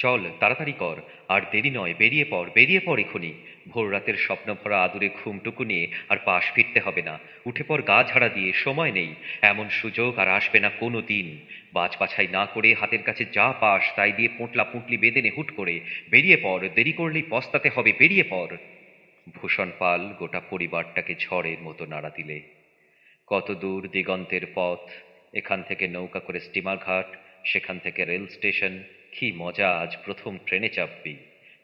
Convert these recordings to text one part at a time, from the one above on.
চল তাড়াতাড়ি কর, আর দেরি নয়, বেরিয়ে পড়, বেরিয়ে পড় এখনই। ভোর রাতের স্বপ্নভরা আদুরে ঘুমটুকু নিয়ে আর পাশ ফিরতে হবে না। উঠে পড় গা ঝাড়া দিয়ে, সময় নেই। এমন সুযোগ আর আসবে না কোনো দিন। বাজ বাছাই না করে হাতের কাছে যা পাস তাই দিয়ে পোঁটলা পুঁটলি বেঁধে নে হুট করে। বেরিয়ে পড়, দেরি করলেই পস্তাতে হবে, বেরিয়ে পড়। ভূষণ পাল গোটা পরিবারটাকে ঝড়ের মতো নাড়া দিলে। কত দূর দিগন্তের পথ! এখান থেকে নৌকা করে স্টিমার ঘাট, সেখান থেকে রেল স্টেশন। কি মজা, আজ প্রথম ট্রেনে চাপবি।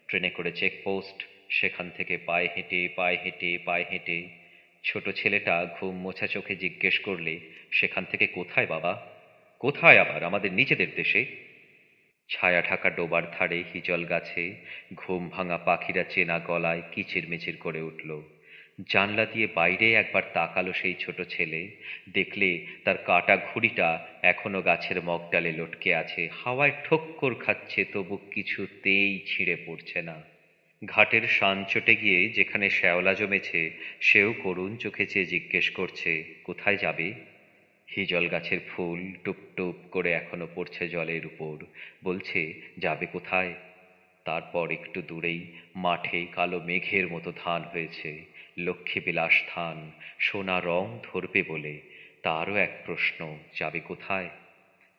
ট্রেনে করে চেকপোস্ট, সেখান থেকে পায়ে হেঁটে পায়ে হেঁটে পায়ে হেঁটে। ছোট ছেলেটা ঘুম মোছা চোখে জিজ্ঞেস করলে, সেখান থেকে কোথায় বাবা? কোথায় আবার, আমাদের নিজেদের দেশে। ছায়া ঢাকা ডোবার ধারে হিজল গাছে ঘুম ভাঙা পাখিরা চেনা গলায় কিচিরমিচির করে উঠল। জানলা দিয়ে বাইরে একবার তাকালো সেই ছোট ছেলে। দেখলে তার কাটা ঘুড়িটা এখনো গাছের মগডালে লটকে আছে, হাওয়ায় ঠোক্কর খাচ্ছে, তবু কিছুতেই ছিঁড়ে পড়ছে না। ঘাটের শান চটে গিয়ে যেখানে শ্যাওলা জমেছে, সেও করুণ চোখে চেয়ে জিজ্ঞেস করছে, কোথায় যাবে? হিজল গাছের ফুল টুপ টুপ করে এখনো পড়ছে জলের উপর, বলছে, যাবে কোথায়? তারপর একটু দূরেই মাঠে কালো মেঘের মতো ধান হয়েছে, লক্ষ্মীবিলাস ধান, সোনা রং ধরবে বলে। তারও এক প্রশ্ন, যাবে কোথায়?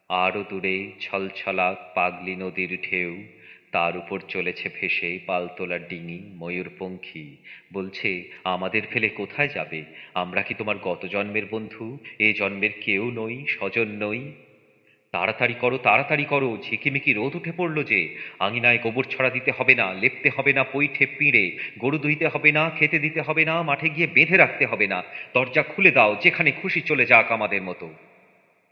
আরও দূরে ছলছলা পাগলি নদীর ঢেউ, তার উপর চলেছে ভেসে পালতোলা ডিঙি ময়ূরপঙ্খী, বলছে, আমাদের ফেলে কোথায় যাবে? আমরা কি তোমার গত জন্মের বন্ধু, এ জন্মের কেউ নই, স্বজন নই? তাড়াতাড়ি করো তাড়াতাড়ি করো, ঝিকিমিকি রোদ উঠে পড়লো যে। আঙিনায় গোবর ছড়া দিতে হবে না, লেপতে হবে না পৈঠে পিঁড়ে, গরু দুইতে হবে না, খেতে দিতে হবে না, মাঠে গিয়ে বেঁধে রাখতে হবে না। দরজা খুলে দাও, যেখানে খুশি চলে যাক আমাদের মতো।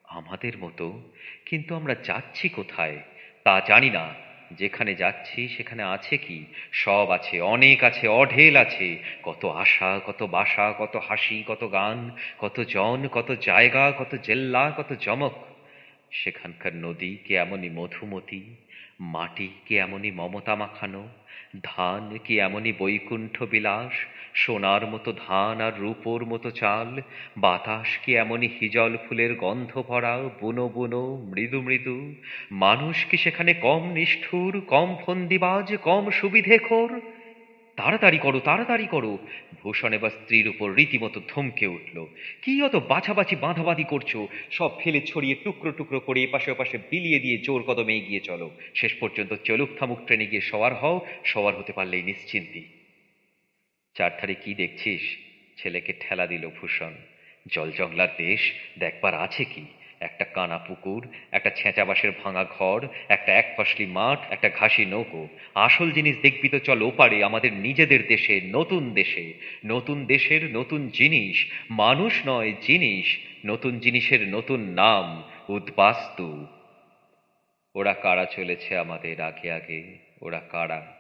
আমাদের মতো? কিন্তু আমরা যাচ্ছি কোথায় তা জানি না। যেখানে যাচ্ছি সেখানে আছে কি? সব আছে, অনেক আছে, অঢেল আছে। কত আশা, কত বাসা, কত হাসি, কত গান, কত জন, কত জায়গা, কত জেল্লা, কত জমক। সেখানকার নদী কে এমনই মধুমতি, মাটি কে এমনই মমতা মাখানো, ধান কি এমনই বৈকুণ্ঠ বিলাস, সোনার মতো ধান আর রূপোর মতো চাল, বাতাস কি এমনই হিজল ফুলের গন্ধ ভরা, বুনো বুনো, মৃদু মৃদু। মানুষ কি সেখানে কম নিষ্ঠুর, কম ফন্দিবাজ, কম সুবিধেখোর? তাড়াতাড়ি করো তাড়াতাড়ি করো। ভূষণ এবার স্ত্রীর উপর রীতিমতো ধমকে উঠল। কি অত বাছাবাছি বাঁধাবাঁধি করছো? সব ফেলে ছড়িয়ে টুকরো টুকরো করে এপাশে ওপাশে বিলিয়ে দিয়ে জোর কদমে এগিয়ে চলো। শেষ পর্যন্ত চলুক থামুক ট্রেনে গিয়ে সওয়ার হও, সওয়ার হতে পারলেই নিশ্চিন্তি। চারধারে কি দেখছিস? ছেলেকে ঠেলা দিল ভূষণ। জলজংলার দেশ, দেখবার আছে কি? একটা কানা পুকুর, একটা ছেঁচা বাঁশের ভাঙা ঘর, একটা একফসলি মাঠ, একটা ঘাসি নৌকো। আসল জিনিস দেখবি তো চল ওপারে, আমাদের নিজেদের দেশে, নতুন দেশে। নতুন দেশের নতুন জিনিস, মানুষ নয় জিনিস। নতুন জিনিসের নতুন নাম, উদ্বাস্তু। ওরা কারা চলেছে আমাদের আগে আগে? ওরা কারা?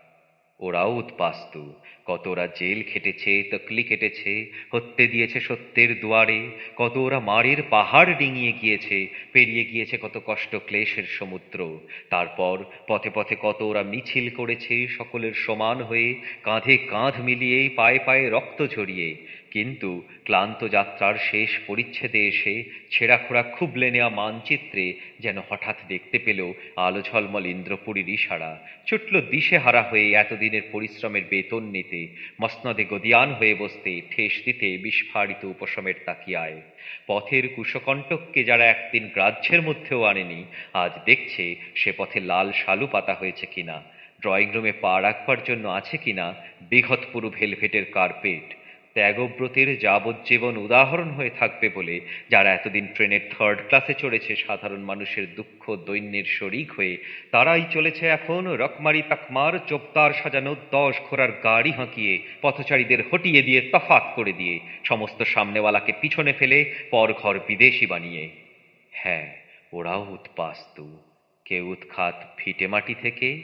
ওরাও উদ্বাস্তু। কত ওরা জেল খেটেছে, তকলি কেটেছে, হত্যে দিয়েছে সত্যের দুয়ারে। কত ওরা মারের পাহাড় ডিঙিয়ে গিয়েছে, পেরিয়ে গিয়েছে কত কষ্ট ক্লেশের সমুদ্র। তারপর পথে পথে কত ওরা মিছিল করেছে সকলের সমান হয়ে, কাঁধে কাঁধ মিলিয়ে, পায়ে পায়ে রক্ত ঝরিয়ে। কিন্তু ক্লান্ত যাত্রার শেষ পরিচ্ছেদে এসে ছেঁড়াখোড়া খুবলে নেওয়া মানচিত্রে যেন হঠাৎ দেখতে পেল আলো ঝলমল ইন্দ্রপুরীর ইশারা। ছুটল দিশেহারা হয়ে এতদিনের পরিশ্রমের বেতন নিতে, মসনদে গদিয়ান হয়ে বসতে, ঠেস দিতে বিস্ফারিত উপশমের তাকিয়ায়। পথের কুশকণ্টককে যারা একদিন গ্রাহ্যের মধ্যেও আনেনি, আজ দেখছে সে পথে লাল শালু পাতা হয়েছে কিনা, ড্রয়িং রুমে পা রাখবার জন্য আছে কিনা বিঘত পুরু ভেলভেটের কার্পেট। ত্যাগব্রতের যাবজ্জীবন উদাহরণ হয়ে থাকবে বলে যারা এতদিন ট্রেনের থার্ড ক্লাসে চড়েছে সাধারণ মানুষের দুঃখ দৈন্যের শরিক হয়ে, তারাই চলেছে এখন রকমারি তাকমার চোপদার সাজানো 10 ঘোড়ার গাড়ি হাঁকিয়ে, পথচারীদের হটিয়ে দিয়ে তফাত করে দিয়ে, সমস্ত সামনেওয়ালাকে পিছনে ফেলে পর ঘর বিদেশি বানিয়ে। হ্যাঁ, ওরাও উৎপাস্তু। কেউ উৎখাত ভিটেমাটি থেকে,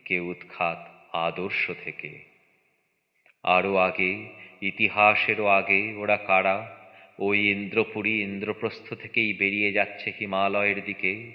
কেউ উৎখাত আদর্শ থেকে। আরো আগে, ইতিহাসেরও আগে ওরা কারা? ওই ইন্দ্রপুরী ইন্দ্রপ্রস্থ থেকেই বেরিয়ে যাচ্ছে হিমালয়ের দিকে।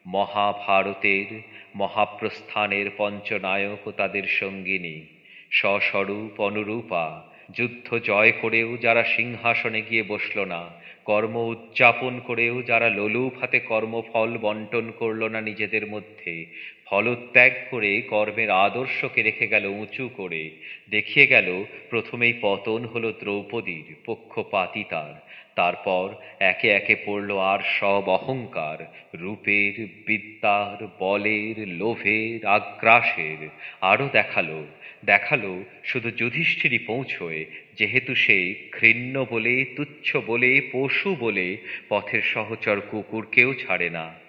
মহাভারতের, মহাপ্রস্থানের পঞ্চনায়ক ও তাদের সঙ্গিনী, সস্বরূপ অনুরূপা। যুদ্ধ জয় করেও যারা সিংহাসনে গিয়ে বসল না, কর্ম উদযাপন করেও যারা লোলুপ হাতে কর্মফল বন্টন করল না নিজেদের মধ্যে, ফলত্যাগ করে কর্মের আদর্শকে রেখে গেল উঁচু করে, দেখিয়ে গেল প্রথমেই পতন হলো দ্রৌপদীর, পক্ষপাতিতার, তারপর একে একে পড়ল আর সব অহংকার, রূপের, বিদ্যার, বলের, লোভের, আগ্রাসের। আরো দেখালো, দেখালো শুধু যুধিষ্ঠিরই পৌঁছয়, যেহেতু সে ঘৃণ্য বলে, তুচ্ছ বলে, পশু বলে পথের সহচর কুকুরকেও ছাড়ে না।